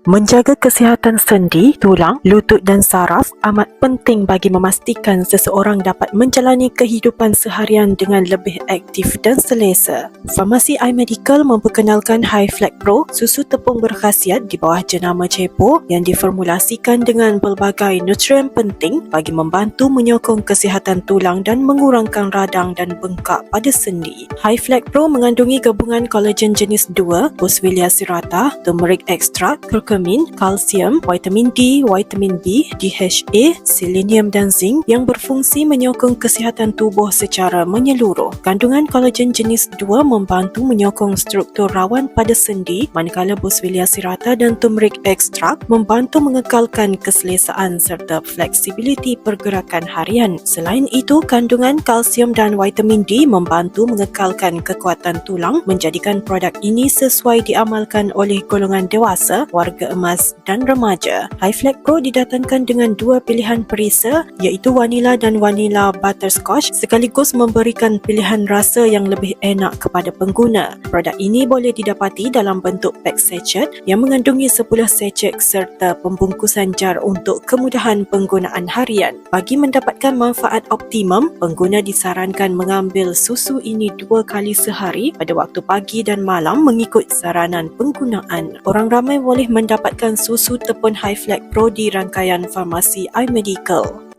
Menjaga kesihatan sendi, tulang, lutut dan saraf amat penting bagi memastikan seseorang dapat menjalani kehidupan seharian dengan lebih aktif dan selesa. Farmasi iMedical memperkenalkan Hi-Flex Pro, susu tepung berkhasiat di bawah jenama Cepo yang diformulasikan dengan pelbagai nutrien penting bagi membantu menyokong kesihatan tulang dan mengurangkan radang dan bengkak pada sendi. Hi-Flex Pro mengandungi gabungan kolagen jenis 2, Boswellia serrata, turmeric extract, kurkumin, kalsium, vitamin D, vitamin B, DHA, selenium dan zinc yang berfungsi menyokong kesihatan tubuh secara menyeluruh. Kandungan kolagen jenis 2 membantu menyokong struktur rawan pada sendi, manakala Boswellia serrata dan turmeric extract membantu mengekalkan keselesaan serta fleksibiliti pergerakan harian. Selain itu, kandungan kalsium dan vitamin D membantu mengekalkan kekuatan tulang, menjadikan produk ini sesuai diamalkan oleh golongan dewasa, warga emas dan remaja. Hi-Flex Pro didatangkan dengan dua pilihan perisa iaitu vanila dan vanila butterscotch sekaligus memberikan pilihan rasa yang lebih enak kepada pengguna. Produk ini boleh didapati dalam bentuk pack sachet yang mengandungi 10 sachet serta pembungkusan jar untuk kemudahan penggunaan harian. Bagi mendapatkan manfaat optimum, pengguna disarankan mengambil susu ini 2 kali sehari pada waktu pagi dan malam mengikut saranan penggunaan. Orang ramai boleh mendapatkan susu tepung Hi-Flex Pro di rangkaian farmasi iMedical.